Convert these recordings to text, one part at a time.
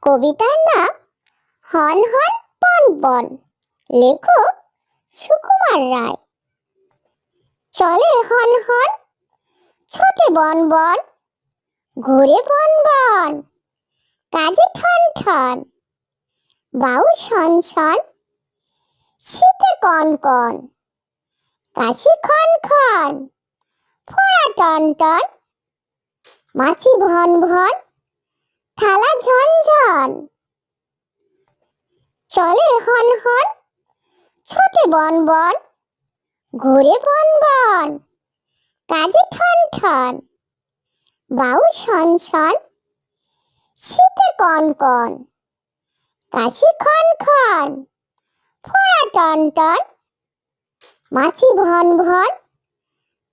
কবিতার নাম হন হন বন বন, লেখক সুকুমার রায়। চলে হন হন, ছোটে বন বন, ঘুরে বন বন, কাজে ঠন ঠন, বাউ শন শন, শীতে কন কন, কাশি খন খন, ফোড়া টন টন, মাছি ভন ভন, থালা ঝন ঝন। চলে হন হন, ছোটে বন বন, ঘুরে বন বন, কাজে ঠন ঠন, বাউ শন শন, শীতে কন কন, কাশি খন খন, ফোড়া টন টন, মাছি ভন ভন,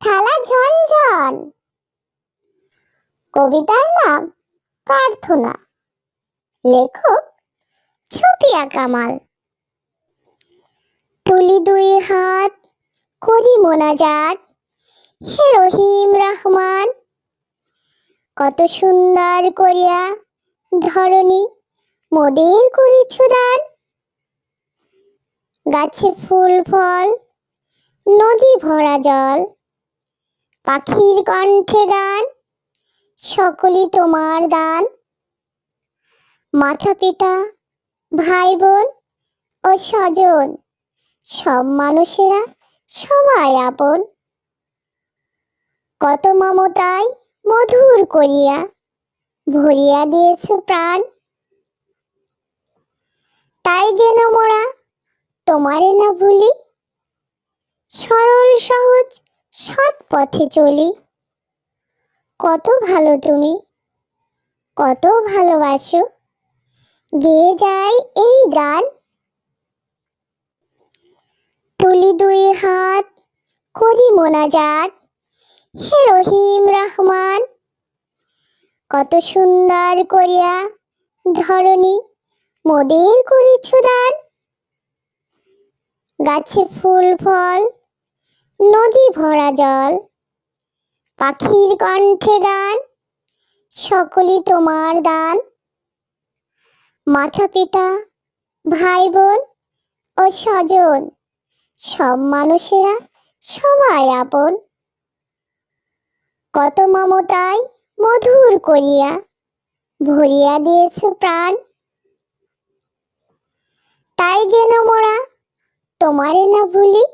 থালা ঝন ঝন। কবিতার নাম প্রার্থনা, লেখক ছপিয়া কামাল। তুলি দুই হাত, করি মোনাজাত, হে রহিম রহমান। কত সুন্দর করিয়া ধরণী মোদের করেছ দান। গাছে ফুল ফল, নদী ভরা জল, পাখির কণ্ঠে গান, সকলই তোমার দান। মাতা পিতা, ভাই বোন ও স্বজন, সব মানুষেরা সবাই আপন। কত মমতায় মধুর করিয়া ভরিয়া দিয়েছ প্রাণ। তাই যেন মোরা তোমারে না ভুলি, সরল সহজ সৎ পথে চলি। কত ভালো তুমি, কত ভালোবাসো, গেয়ে যায় এই গান। তুলি দুই হাত, করি মোনাজাত, হে রহিম রহমান। কত সুন্দর করিয়া ধরণী মোদের করেছ দান। গাছে ফুল ফল, নদী ভরা জল, পাখির কণ্ঠে গান, সকলই তোমার দান। মাতা পিতা, ভাই বোন ও স্বজন, সব মানুষেরা সবাই আপন। কত মমতায় মধুর করিয়া ভরিয়া দিয়েছ প্রাণ। তাই যেন মোরা তোমারে না ভুলি,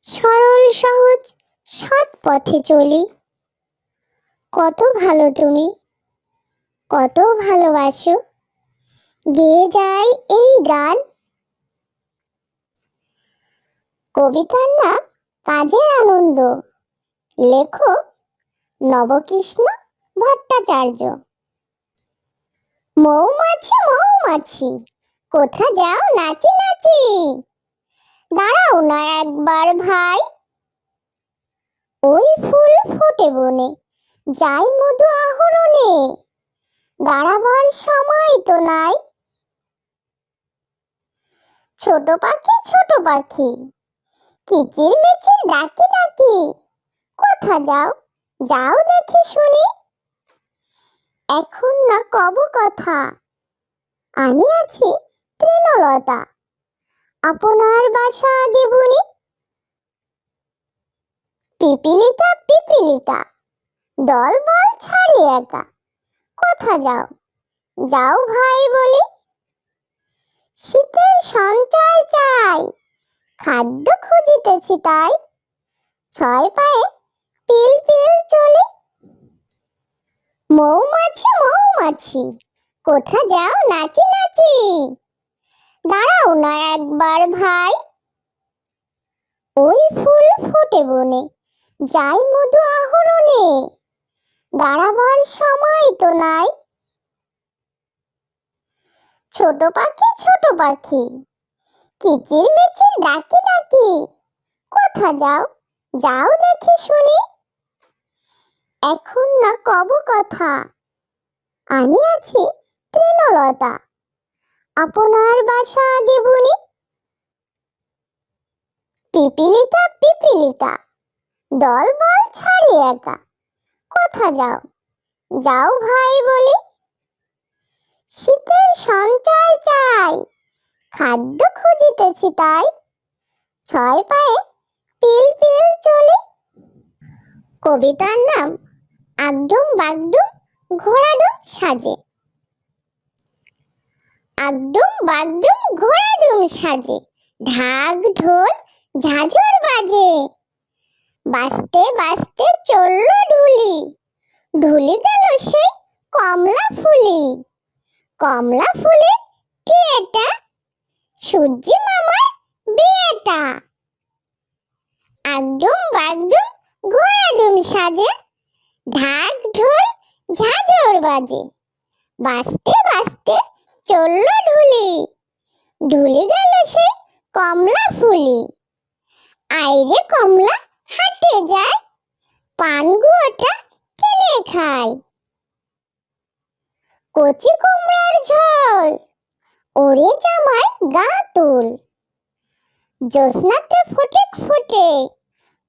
সরল সহজ সৎ পথে চলি। কত ভালো তুমি, কত ভালোবাসো, গেয়ে যায় এই গান। কবিতার নাম কাজের আনন্দ, লেখক নবকৃষ্ণ ভট্টাচার্য। মৌমাছি মৌমাছি, কোথা যাও নাচি নাচি, দাঁড়াও না একবার ভাই। ওই ফুল ফোটে বনে, যাই মধু আহরণে, দাঁড়াবার সময় তো নাই। ছোট পাখি, কিচির মিচির ডাকি ডাকি, কোথা যাও, যাও দেখি শুনি। এখন না কব কথা, আমি আছি তৃণলতা, আপনার বাসা আগে বুনি। পিপিলিকা পিপিলিকা, দল বল ছাড়ি একা, কোথা যাও, যাও ভাই বলি। শীতের সঞ্চয় চাই, খাদ্য খুঁজিতেছি তাই, ছয় পায়ে পিল পিল চলি। মৌমাছি মৌমাছি, কোথা যাও নাচি নাচি, দাঁড়াও না একবার ভাই। ওই ফুল ফোটে বনে, যাই মধু আহরণে, দাঁড়াবার সময় তো নাই। ছোট পাখি, কিচির মিচির ডাকি ডাকি, কোথা যাও, যাও দেখি শুনি। এখন না কব কথা, আমি আছি তৃণলতা, আপনার বাসা আগে বুনি। পিপিলিকা পিপিলিকা, দল বল ছাড়ি একা, কোথা যাও, যাও ভাই বলি। সঞ্চয় চাই, খাদ্য খুঁজিতেছি তাই, ছয় পায়ে পিল পিল চলি। কবিতার নাম আগডুম বাগডুম ঘোড়াডুম সাজে। আগডুম বাগডুম ঘোড়াডুম সাজে, ঢাক ঢোল ঝাঁঝর বাজে। বাজতে বাজতে চলল ঢুলি, ঢুলি গেল সেই কমলা ফুলি। কমলা ফুলের টিয়েটা, সূর্যি মামার বিয়েটা। আগডুম বাগডুম ঘোড়াডুম সাজে, ঢাক ঢোল ঝাঁঝর বাজে। বাজতে বাজতে চলল ঢুলি, ঢুলি গেল সেই কমলা ফুলি। আইরে কমলা হাটে যায়, পান গুয়াটা কিনে খায়। কচি কুমড়ার ঝোল, ওরে জামাই গা তুল। জ্যোৎস্নাতে ফটিক ফোটে,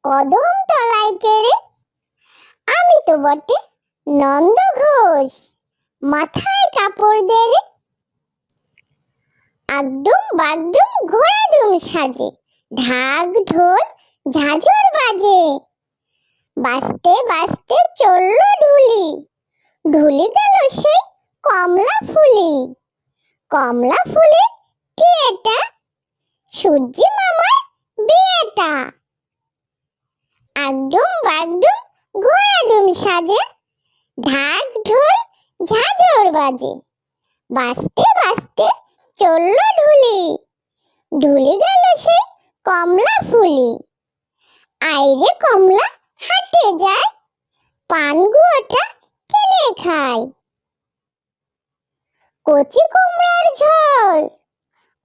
কদম তলায় কেড়ে। আমি তো বটে নন্দ ঘোষ, মাথায় কাপড় দেড়ে। আগডুম বাগডুম ঘোড়াডুম সাজে, ঢাক ঢোল ঝাঁঝর বাজে। বাজতে বাজতে চলল ঢুলি, ঢুলি গেল সেই কমলা ফুলি। কমলা ফুলের টিয়েটা, সূর্যি মামার বিয়েটা। আগডুম বাগডুম ঘোড়াডুম সাজে, ঢাক ঢোল ঝাঁঝর বাজে। বাজতে বাজতে চলল ঢুলি, ঢুলি গেল সেই কমলা ফুলি। আইরে কমলা হাটে যায়, পান গুয়াটা কিনে খায়। কচি কুমড়ার ঝোল,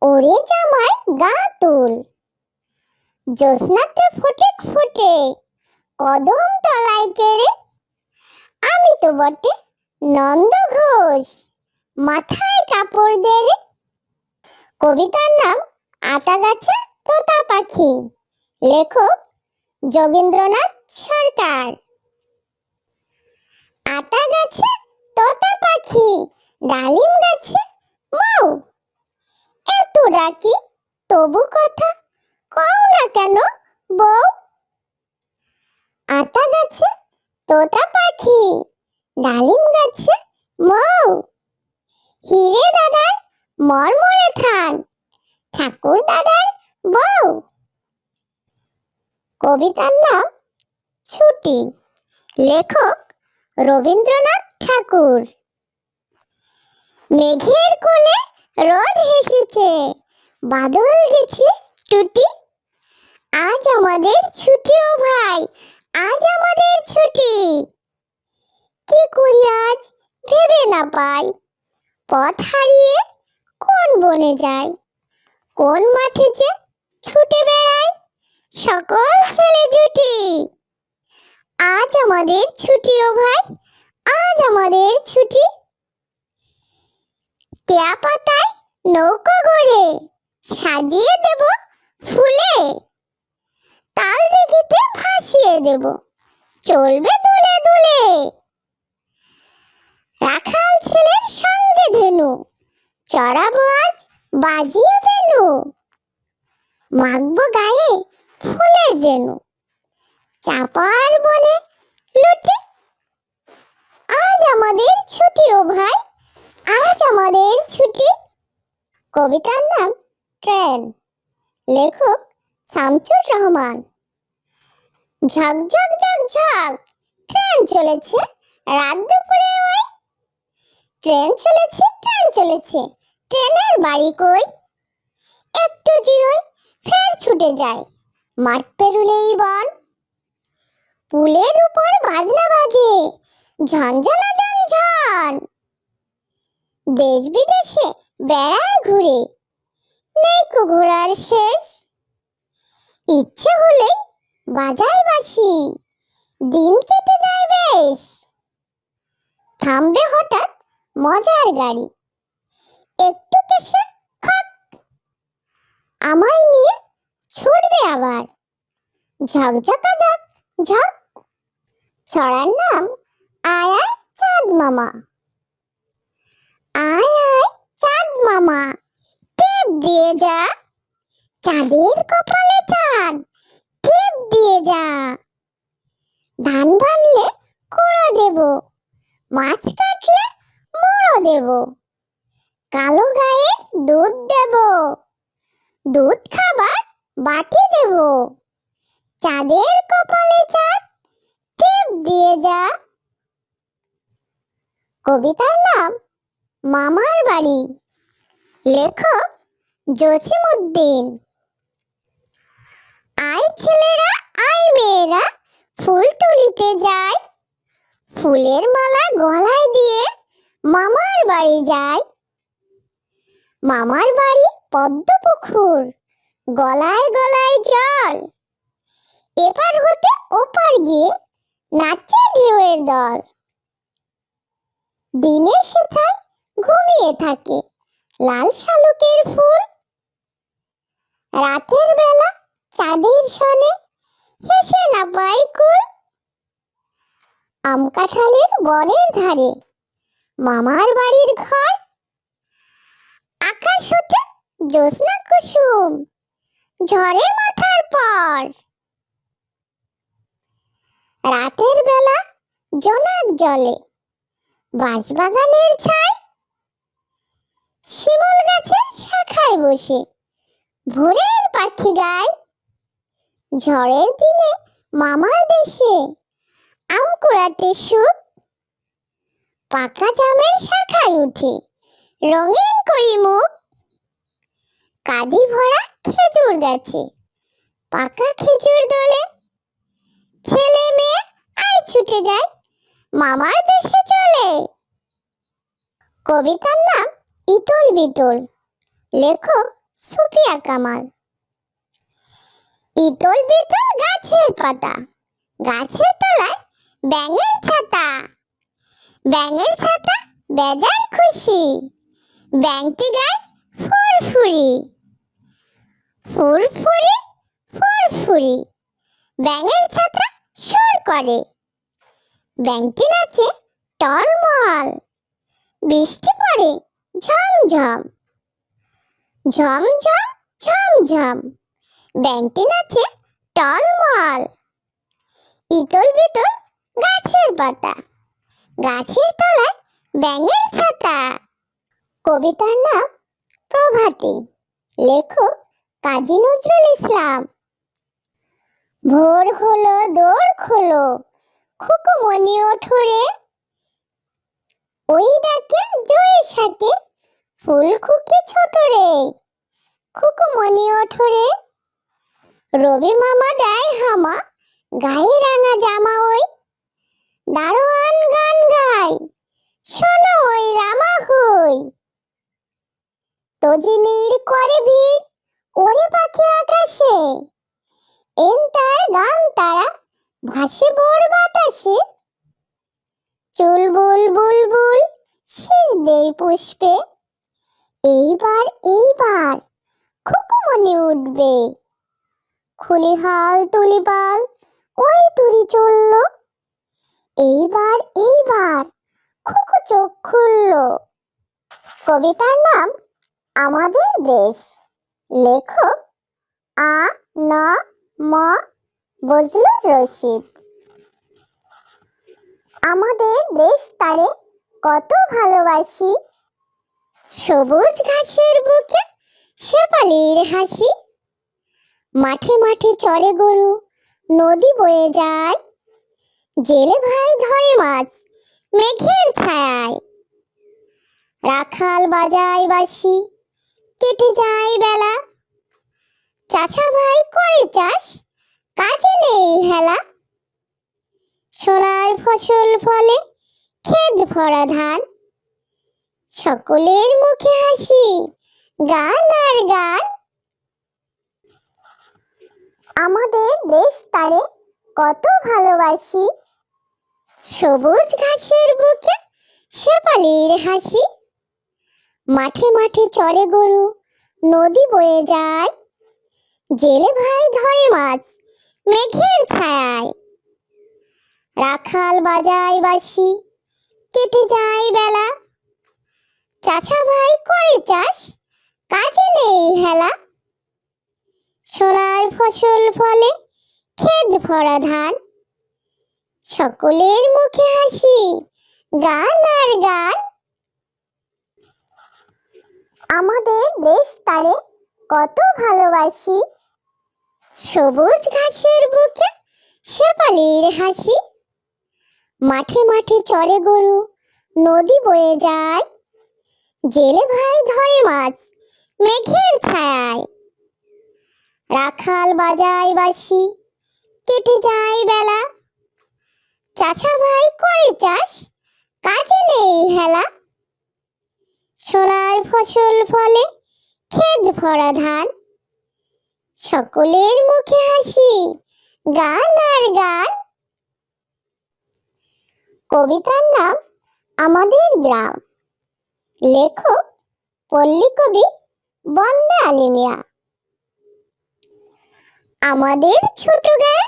ওরে জামাই গা তুল। জ্যোৎস্নাতে ফটিক ফোটে, কদম তলায় কেড়ে। আমি তো বটে নন্দ ঘোষ, মাথায় কাপড় দেড়ে। কবিতার নাম আতা গাছে তোতা পাখি। লেখক যোগেন্দ্রনাথ সরকার। আতা গাছে তোতা পাখি, ডালিম গাছে মাও। এত ডাকি তবু কথা কও না কেন বউ। আতা গাছে তোতা পাখি, ডালিম গাছে মৌ। হিরে দাদার মরমরে থান, ঠাকুর দাদার বউ। কবিতার নাম ছুটি। লেখক রবীন্দ্রনাথ ঠাকুর। মেঘের কোলে রোদ হেসেছে, বাদল গেছে টুটি। আজ আমাদের ছুটি ও ভাই, আজ আমাদের ছুটি। কি করি আজ ভেবে না পাই, পথ হারিয়ে কোন বনে যাই। কোন মাঠে যে ছুটে বেড়াই সকল ছেলে জুটি। আজ আমাদের ছুটি ও ভাই, আজ আমাদের ছুটি। কেয়া পাতায় নৌকো গড়ে সাজিয়ে দেব ফুলে। তাল দিঘিতে ভাসিয়ে দেব, চলবে দুলে দুলে। রাখাল ছেলের সঙ্গে ধেনু, চড়াবো আজ বাজিয়ে বেনু। মাখবো গায়ে ফুলের রেণু, চাপার বনে লুটি। আজ আমাদের ছুটি ও ভাই, আজ আমাদের ছুটি। কবিতার নাম ট্রেন। লেখক শামসুর রহমান। ঝক ঝক ঝক ঝক ট্রেন চলেছে রাত দুপুরে ওই। ট্রেন চলেছে ট্রেন চলেছে, ট্রেনের বাড়ি কই। একটু জিরোই ফের ছুটে যায়, মাঠ পেরুলেই বন। পুলের উপর বাজনা বাজে, ঝনঝনা ঝনঝন। দেশ বিদেশে বেড়ায় ঘুরে, নেইকো ঘোরার শেষ। ইচ্ছে হলেই বাজায় বাঁশি, দিন কেটে যায় বেশ। থামবে হঠাৎ মজার গাড়ি, একটু কেসে খক। আমায় নিয়ে ছুটবে আবার, ঝকঝকা ঝক ঝক। ছড়ার নাম আয় আয় চাঁদ মামা। আয় আয় চাঁদ দিয়ে যা, চাঁদের কপালে চাঁদ টিপ দিয়ে যা। ধান ভাঙলে কুড়ো দেব, মাছ কাটলে মুড়ো দেব, কালো গায়ের দুধ দেব, দুধ খাবার বাটি দেব। চাঁদের কপালে চাঁদ টিপ দিয়ে যা। কবিতার নাম মামার বাড়ি, লেখক জসিমউদ্দিন। আয় ছেলেরা আয় মেয়েরা ফুল তুলিতে যাই, ফুলের মালা গলায় দিয়ে মামার বাড়ি যাই। মামার বাড়ি পদ্ম পুকুর, গলায় গলায় জল, এপার হতে ওপার গিয়ে নাচে ঢেউয়ের দল। দিনে সেথায় ঘুমিয়ে থাকে লাল শালুকের ফুল, রাতের বেলা চাঁদের সনে হেসে না পাই কুল। আম কাঁঠালের বনের ধারে মামার বাড়ির ঘর, আকাশ হতে জ্যোৎস্না কুসুম ঝরে মাথার পর। রাতের বেলা জোনাক জলে বাঁশবাগানের ছায়, শিমুল গাছের শাখায় বসে ভোরের পাখি গায়। ঝড়ের দিনে মামার দেশে আম কুড়াতে সুখ, পাকা জামের শাখায় উঠে রঙিন করি মুখ। কাঁধি ভরা খেজুর গাছে পাকা খেজুর দোলে, ছেলে মেয়ে আয় ছুটে যায় মামার দেশে চলে। কবিতার নাম ইতল বিতল, লেখক সুফিয়া কামাল। ইতল বিতল গাছের পাতা, গাছের তলায় ব্যাঙের ছাতা, ব্যাঙের ছাতা বেজায় খুশি, ব্যাঙটি গায় ফুরফুরি, ফুরফুরি ফুরফুরি। ব্যাঙের ছাতা সুর করে, ব্যাঙটি নাচে টলমল, বৃষ্টি পড়ে ঝমঝম, ঝমঝম ঝমঝম। ব্যাঙটি নাচে টলমল। ইতল বিতল গাছের পাতা, গাছের তলায় ব্যাঙের ছাতা। কবিতার নাম প্রভাতী, লেখক কাজী নজরুল ইসলাম। ভোর হলো দোর খোলো খুকুমনি ওঠো রে, ওই ডাকে জয় শাকে ফুল খুকি ছোট রে। খুকুমনি ওঠো রে, রবি মামা দেয় হামা গায়ে রাঙা জামা ওই, দারোয়ান গান গায় শোনো ওই রামা হই। তজিনীর করে ভিড় ওরে পাখি আকাশে, এন তার গান তারা ভাসে ভোর বাতাসে। চুলবুল বুলবুল শেষ দেই পুষ্পে, এইবার এইবার খুকুমনি উঠবে। খুলিহাল তুলিপাল ওই তুড়ি চলল, এইবার এইবার খুকু চোখ খুলল। কবিতার নাম আমাদের দেশ, লেখক আ ন ম বজলুর রশিদ। আমাদের দেশ তারে কত ভালোবাসি, সবুজ ঘাসের বুকে শেফালির হাসি। মাঠে মাঠে চড়ে গরু নদী বয়ে যায়, জেলে ভাই ধরে মাছ মেঘের ছায়ায়। রাখাল বাজায় বাঁশি কেটে যায় বেলা, চাষা ভাই করে চাষ কাজে নেই হেলা। সোনার ফসল ফলে ক্ষেত ভরা ধান, সকলের মুখে হাসি গান আর গান। আমাদের দেশ তারে কত ভালোবাসি, সবুজ ঘাসের বুকে শেফালির হাসি। মাঠে মাঠে চড়ে গরু নদী বয়ে যায়, জেলে ভাই ধরে মাছ মেঘের ছায়ায়। রাখাল বাজায় বাঁশি কেটে যায় বেলা, চাষা ভাই করে চাষ কাজে নেই হেলা। সোনার ফসল ফলে ক্ষেত ভরা ধান, সকলের মুখে হাসি, গান আর গান। আমাদের দেশ তারে কত ভালোবাসি, সবুজ ঘাসের বুকে শেফালির হাসি। মাঠে মাঠে চড়ে গরু, নদী বয়ে যায়, জেলে ভাই ধরে মাছ মেঘের ছায়ায়। রাখাল বাজায় বাঁশি, কেটে যায় বেলা, চাচা ভাই করে চাষ, কাজে নেই হেলা। সোনার ফসল ফলে ক্ষেত ভরা ধান, সকলের মুখে হাসি, গান আর গান। কবিতার নাম আমাদের গ্রাম, লেখক পল্লী কবি বন্দে আলী মিয়া। আমাদের ছোট গায়ে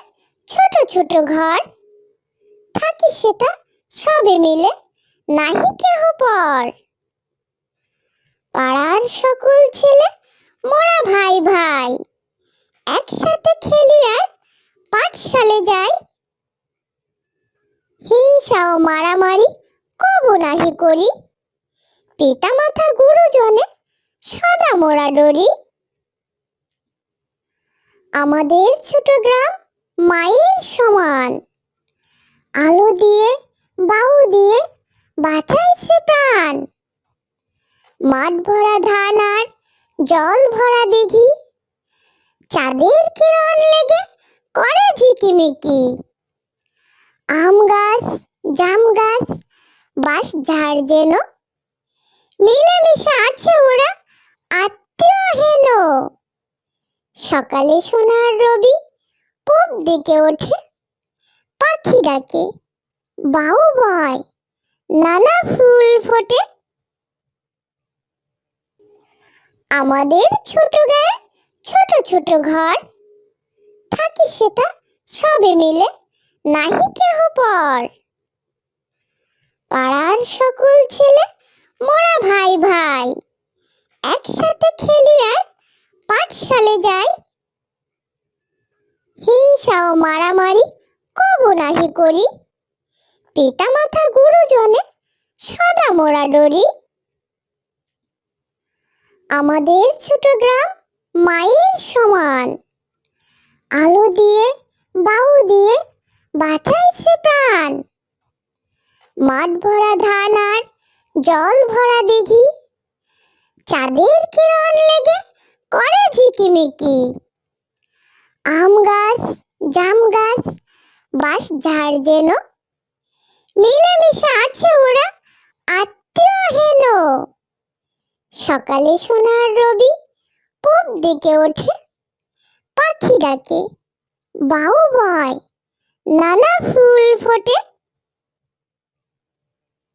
ছোট ছোট ঘর, থাকি সেটা সবে মিলে নাহি কেহ পর। পাড়ার সকল ছেলে মোরা ভাই ভাই, একসাথে খেলি আর পাঠশালে যাই। হিংসা ও মারামারি কবু নাহি করি, পিতা মাতা গুরুজনে সদা মোরা ডরি। আমাদের ছোট গ্রাম মায়ের সমান, আলো দিয়ে বাউ দিয়ে বাঁচাইছে প্রাণ। মাঠ ভরা ধান আর জল ভরা দিঘি, চাঁদের কিরণ লেগে করে ঝিকিমিকি। আম গাছ জাম গাছ বাঁশ ঝাড় যেন, মিলেমিশে আছে ওরা আত্মীয় হেন। সকালে সোনার রবি পূব দিকে ওঠে, পাখি ডাকে বাউ বয়, নানা ফুল ফোটে। আমাদের ছোট গায়ে ছোট ছোট ঘর, থাকি সেটা সবে মিলে নাহি কেহ পর। পাড়ার সকল ছেলে মোরা ভাই ভাই, একসাথে খেলি আর পাঠশালে যাই। হিংসা ও মারামারি কবু নাহি করি, পিতা মাতা গুরুজনে সদা মোরা ডরি। আমাদের ছোট গ্রাম মায়ের সমান, আলো দিয়ে বাউ দিয়ে বাঁচাইছে প্রাণ। মাঠ ভরা ধান আর জল ভরা দিঘি, চাঁদের কিরণ লেগে করে ঝিকিমিকি। আম গাছ জাম গাছ বাঁশ ঝাড় যেন, মিলেমিশে আছে ওরা আত্মীয় হেন। সকালে সোনার রবি পূব দিকে ওঠে, পাখি ডাকে বাউ বয়, নানা ফুল ফোটে।